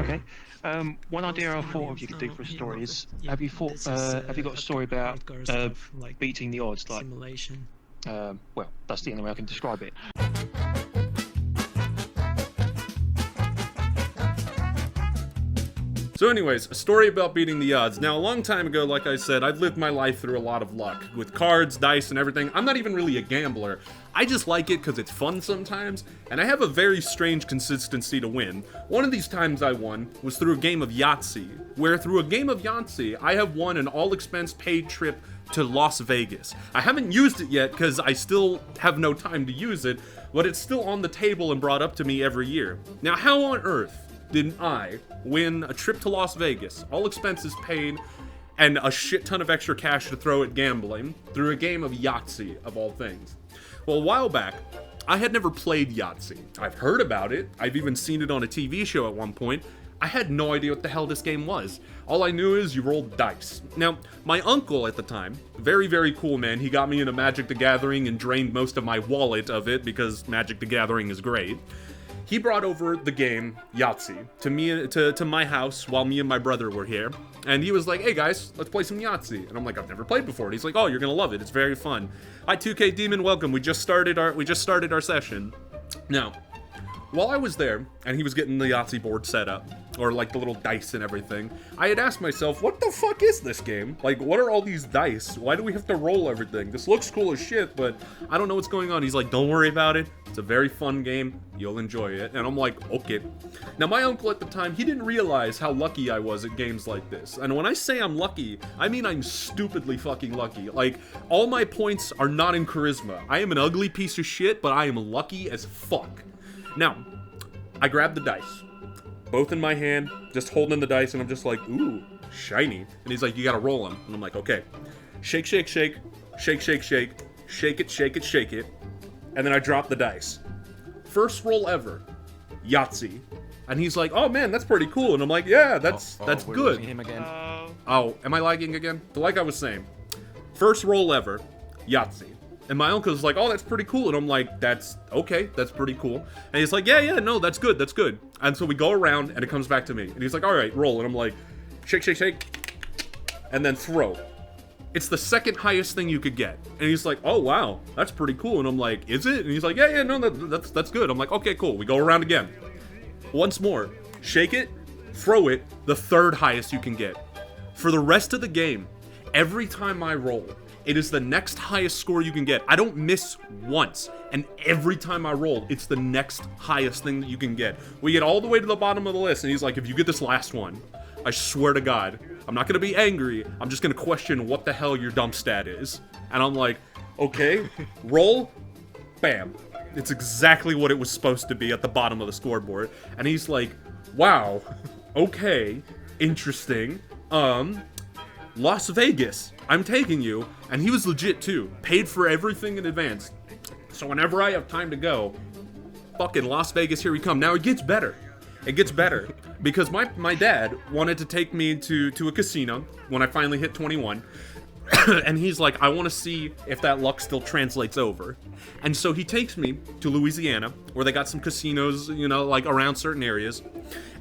Okay. One idea I thought of you could do for a story is, have you got a story about beating the odds? Like, well, that's the only way I can describe it. So anyways, a story about beating the odds. Now, a long time ago, like I said, I've lived my life through a lot of luck. With cards, dice, and everything. I'm not even really a gambler. I just like it because it's fun sometimes, and I have a very strange consistency to win. One of these times I won was through a game of Yahtzee, where through a game of Yahtzee, I have won an all-expense-paid trip to Las Vegas. I haven't used it yet because I still have no time to use it, but it's still on the table and brought up to me every year. Now, how on earth did I win a trip to Las Vegas, all expenses paid, and a shit ton of extra cash to throw at gambling through a game of Yahtzee, of all things? Well, a while back, I had never played Yahtzee. I've heard about it. I've even seen it on a TV show at one point. I had no idea what the hell this game was. All I knew is you rolled dice. Now, my uncle at the time, very, very cool man, he got me into Magic the Gathering and drained most of my wallet of it because Magic the Gathering is great. He brought over the game Yahtzee to my house while me and my brother were here, and he was like, "Hey guys, let's play some Yahtzee." And I'm like, "I've never played before." And he's like, "Oh, you're gonna love it. It's very fun." Hi, 2K Demon, welcome. We just started our session. Now, while I was there and he was getting the Yahtzee board set up, or like the little dice and everything, I had asked myself, what the fuck is this game? Like, what are all these dice? Why do we have to roll everything? This looks cool as shit, but I don't know what's going on. He's like, "Don't worry about it. It's a very fun game. You'll enjoy it." And I'm like, okay. Now, my uncle at the time, he didn't realize how lucky I was at games like this. And when I say I'm lucky, I mean I'm stupidly fucking lucky. Like, all my points are not in charisma. I am an ugly piece of shit, but I am lucky as fuck. Now, I grabbed the dice, both in my hand, just holding the dice, and I'm just like, ooh, shiny. And he's like, "You gotta roll them." And I'm like, okay. Shake, shake, shake, shake, shake, shake, shake it, shake it, shake it. And then I drop the dice. First roll ever, Yahtzee. And he's like, "Oh man, that's pretty cool." And I'm like, "Yeah, that's good." Losing him again. Oh, am I lagging again? But like I was saying, first roll ever, Yahtzee. And my uncle's like, "Oh, that's pretty cool." And I'm like, "That's okay, that's pretty cool." And he's like, yeah, no, that's good. And so we go around, and it comes back to me. And he's like, "All right, roll." And I'm like, shake, shake, shake, and then throw. It's the second highest thing you could get. And he's like, "Oh, wow, that's pretty cool." And I'm like, "Is it?" And he's like, yeah, no, that's good. I'm like, okay, cool. We go around again. Once more, shake it, throw it, the third highest you can get. For the rest of the game, every time I roll, it is the next highest score you can get. I don't miss once. And every time I roll, it's the next highest thing that you can get. We get all the way to the bottom of the list, and he's like, "If you get this last one, I swear to God, I'm not gonna be angry. I'm just gonna question what the hell your dump stat is." And I'm like, okay, roll, bam. It's exactly what it was supposed to be at the bottom of the scoreboard. And he's like, "Wow, okay, interesting. Las Vegas, I'm taking you." And he was legit too. Paid for everything in advance. So whenever I have time to go, fucking Las Vegas, here we come. Now it gets better. It gets better. Because my dad wanted to take me to a casino when I finally hit 21. And he's like, "I want to see if that luck still translates over." And so he takes me to Louisiana, where they got some casinos, like around certain areas.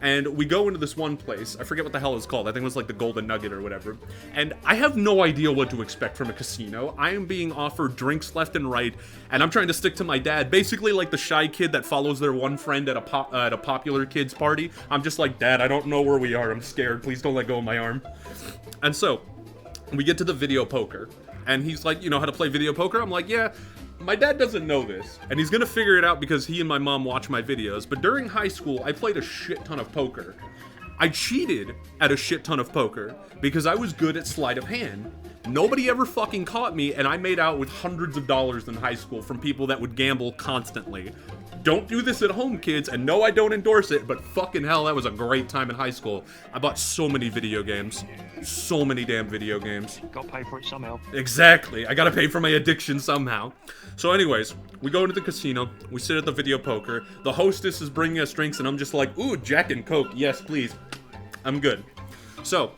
And we go into this one place. I forget what the hell it's called. I think it was like the Golden Nugget or whatever. And I have no idea what to expect from a casino. I am being offered drinks left and right, and I'm trying to stick to my dad. Basically like the shy kid that follows their one friend at a popular kid's party. I'm just like, "Dad, I don't know where we are. I'm scared. Please don't let go of my arm." And so we get to the video poker, and he's like, "You know how to play video poker?" I'm like, "Yeah." My dad doesn't know this, and he's gonna figure it out because he and my mom watch my videos, but during high school, I played a shit ton of poker. I cheated at a shit ton of poker because I was good at sleight of hand. Nobody ever fucking caught me, and I made out with hundreds of dollars in high school from people that would gamble constantly. Don't do this at home, kids, and no, I don't endorse it, but fucking hell, that was a great time in high school. I bought so many video games. So many damn video games. Gotta pay for it somehow. Exactly. I gotta pay for my addiction somehow. So anyways, we go into the casino, we sit at the video poker, the hostess is bringing us drinks, and I'm just like, "Ooh, Jack and Coke, yes, please." I'm good. So,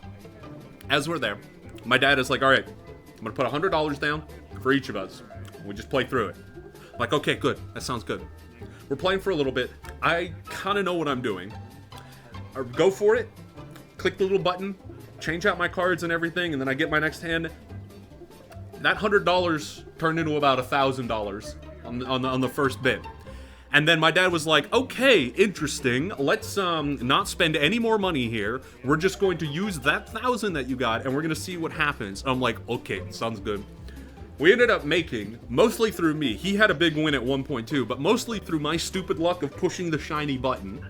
as we're there, my dad is like, "All right, I'm gonna put $100 down for each of us. We just play through it." I'm like, "Okay, good. That sounds good." We're playing for a little bit. I kind of know what I'm doing. go for it, click the little button, change out my cards and everything, and then I get my next hand. That $100 turned into about $1,000 on the first bit. And then my dad was like, okay, interesting. Let's not spend any more money here. We're just going to use that 1,000 that you got, and we're gonna see what happens. I'm like, okay, sounds good. We ended up making, mostly through me. He had a big win at 1.2, but mostly through my stupid luck of pushing the shiny button.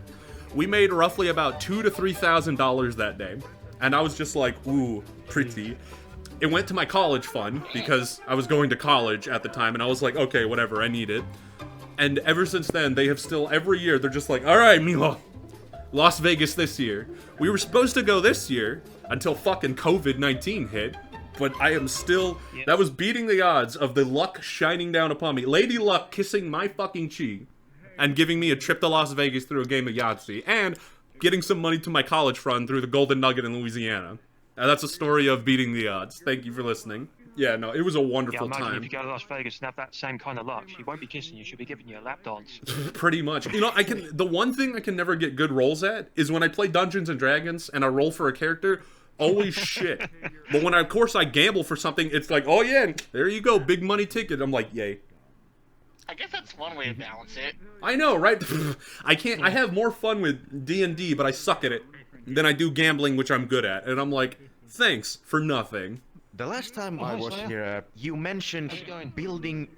We made roughly about $2,000 to $3,000 that day. And I was just like, ooh, pretty. It went to my college fund because I was going to college at the time, and I was like, okay, whatever, I need it. And ever since then, they have still, every year, they're just like, all right, Milo, Las Vegas this year. We were supposed to go this year until fucking COVID-19 hit, but I am still, that was beating the odds of the luck shining down upon me. Lady Luck kissing my fucking cheek and giving me a trip to Las Vegas through a game of Yahtzee, and getting some money to my college fund through the Golden Nugget in Louisiana. And that's a story of beating the odds. Thank you for listening. Yeah, no, it was a wonderful time. If you go to Las Vegas and have that same kind of luck, she won't be kissing you, she'll be giving you a lap dance. Pretty much. You know, the one thing I can never get good rolls at is when I play Dungeons and Dragons and I roll for a character, always shit. But when of course I gamble for something, it's like, oh yeah, there you go, big money ticket. I'm like, yay. I guess that's one way to balance it. I know, right? I have more fun with D&D, but I suck at it, than I do gambling, which I'm good at. And I'm like, thanks for nothing. The last time I was here, you mentioned building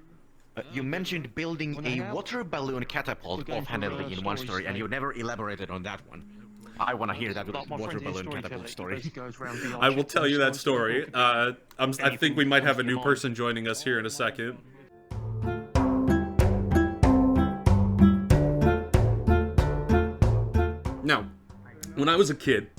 a water balloon catapult offhandedly in one story, and you never elaborated on that one. I want to hear that water balloon catapult story. I will tell you that story. I think we might have a new person joining us here in a second. Now, when I was a kid,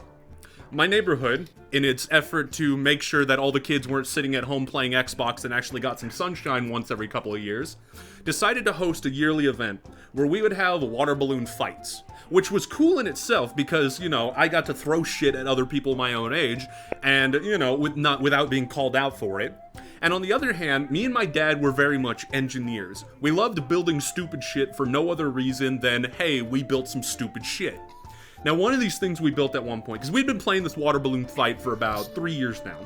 my neighborhood, in its effort to make sure that all the kids weren't sitting at home playing Xbox and actually got some sunshine once every couple of years, decided to host a yearly event where we would have water balloon fights. Which was cool in itself because, you know, I got to throw shit at other people my own age, and, you know, without being called out for it. And on the other hand, me and my dad were very much engineers. We loved building stupid shit for no other reason than, hey, we built some stupid shit. Now, one of these things we built at one point, because we'd been playing this water balloon fight for about 3 years now.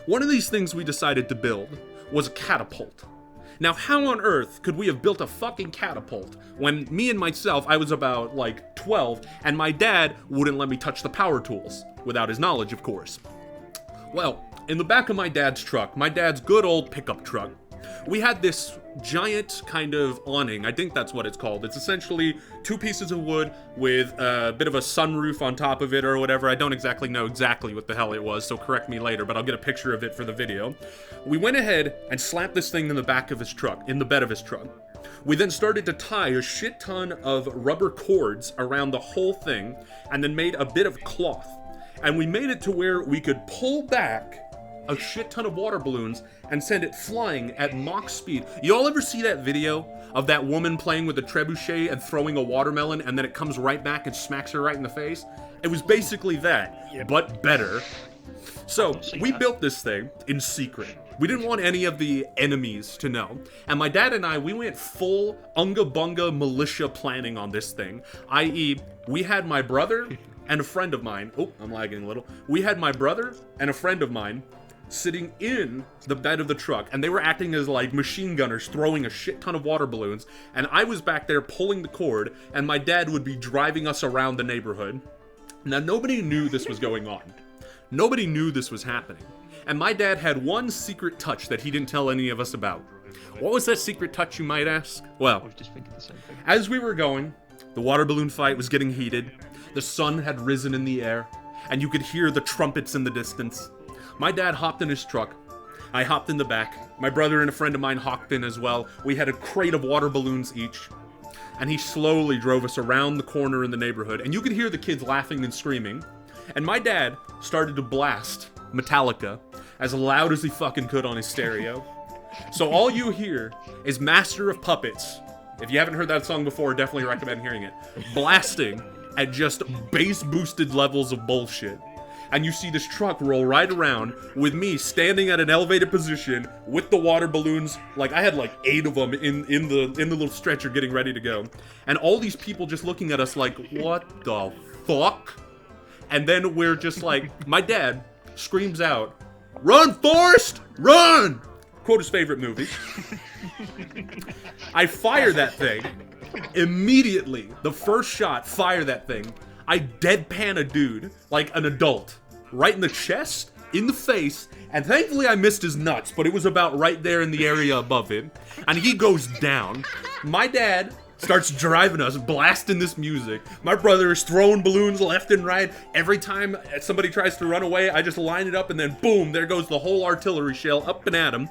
One of these things we decided to build was a catapult. Now, how on earth could we have built a fucking catapult when me and myself, I was about, like, 12, and my dad wouldn't let me touch the power tools, without his knowledge, of course. Well, in the back of my dad's truck, my dad's good old pickup truck, we had this giant kind of awning. I think that's what it's called. It's essentially 2 pieces of wood with a bit of a sunroof on top of it or whatever. I don't exactly know exactly what the hell it was, so correct me later, but I'll get a picture of it for the video. We went ahead and slapped this thing in the back of his truck, in the bed of his truck. We then started to tie a shit ton of rubber cords around the whole thing, and then made a bit of cloth. And we made it to where we could pull back a shit ton of water balloons and send it flying at Mach speed. Y'all ever see that video of that woman playing with a trebuchet and throwing a watermelon and then it comes right back and smacks her right in the face? It was basically that, but better. So, we built this thing in secret. We didn't want any of the enemies to know. And my dad and I, we went full Unga Bunga militia planning on this thing. I.e., we had my brother and a friend of mine. Oh, I'm lagging a little. We had my brother and a friend of mine sitting in the bed of the truck, and they were acting as like machine gunners throwing a shit ton of water balloons, and I was back there pulling the cord, and my dad would be driving us around the neighborhood. Now, nobody knew this was going on. Nobody knew this was happening. And my dad had one secret touch that he didn't tell any of us about. What was that secret touch, you might ask? Well, as we were going, the water balloon fight was getting heated, the sun had risen in the air, and you could hear the trumpets in the distance. My dad hopped in his truck. I hopped in the back. My brother and a friend of mine hopped in as well. We had a crate of water balloons each. And he slowly drove us around the corner in the neighborhood. And you could hear the kids laughing and screaming. And my dad started to blast Metallica as loud as he fucking could on his stereo. So all you hear is Master of Puppets. If you haven't heard that song before, definitely recommend hearing it. Blasting at just bass-boosted levels of bullshit. And you see this truck roll right around with me standing at an elevated position with the water balloons. Like, I had like 8 of them in the little stretcher getting ready to go. And all these people just looking at us like, what the fuck? And then we're just like, my dad screams out, "Run, Forrest, run!" Quote his favorite movie. I fire that thing. Immediately, the first shot, fire that thing. I deadpan a dude, like an adult, right in the chest, in the face, and thankfully I missed his nuts, but it was about right there in the area above him, and he goes down. My dad starts driving us, blasting this music. My brother is throwing balloons left and right. Every time somebody tries to run away, I just line it up, and then boom, there goes the whole artillery shell up and at him.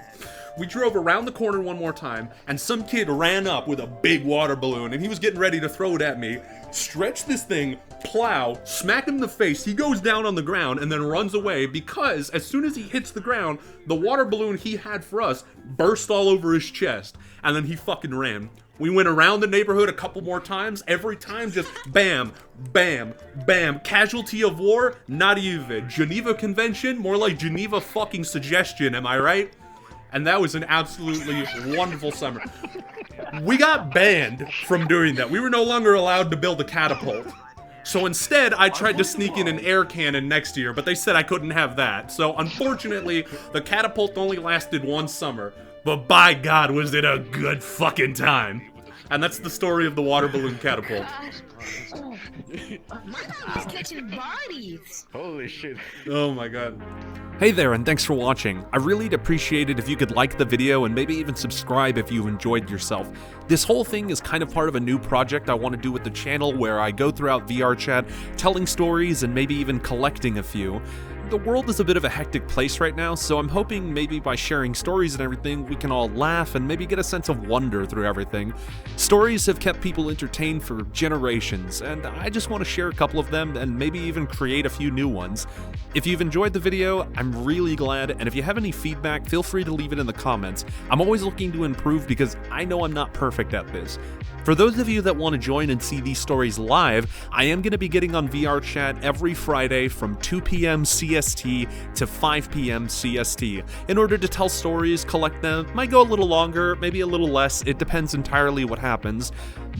We drove around the corner one more time, and some kid ran up with a big water balloon, and he was getting ready to throw it at me. Stretch this thing, plow, smack him in the face. He goes down on the ground and then runs away because as soon as he hits the ground, the water balloon he had for us burst all over his chest, and then he fucking ran. We went around the neighborhood a couple more times. Every time just bam, bam, bam. Casualty of war? Not even. Geneva Convention? More like Geneva fucking suggestion, am I right? And that was an absolutely wonderful summer. We got banned from doing that. We were no longer allowed to build a catapult. So instead, I tried to sneak in an air cannon next year, but they said I couldn't have that. So unfortunately, the catapult only lasted one summer. But by God, was it a good fucking time. And that's the story of the water balloon catapult. He's catching bodies. Holy shit. Oh my God. Hey there, and thanks for watching. I really'd appreciate it if you could like the video and maybe even subscribe if you enjoyed yourself. This whole thing is kind of part of a new project I want to do with the channel where I go throughout VR chat, telling stories and maybe even collecting a few. The world is a bit of a hectic place right now, so I'm hoping maybe by sharing stories and everything, we can all laugh and maybe get a sense of wonder through everything. Stories have kept people entertained for generations, and I just want to share a couple of them and maybe even create a few new ones. If you've enjoyed the video, I'm really glad, and if you have any feedback, feel free to leave it in the comments. I'm always looking to improve because I know I'm not perfect at this. For those of you that want to join and see these stories live, I am going to be getting on VR chat every Friday from 2 p.m. CST to 5 p.m. CST. In order to tell stories, collect them, might go a little longer, maybe a little less, it depends entirely what happens.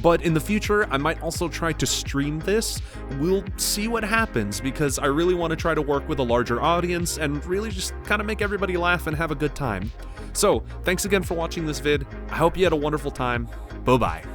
But in the future, I might also try to stream this. We'll see what happens because I really want to try to work with a larger audience and really just kind of make everybody laugh and have a good time. So, thanks again for watching this vid. I hope you had a wonderful time. Bye-bye.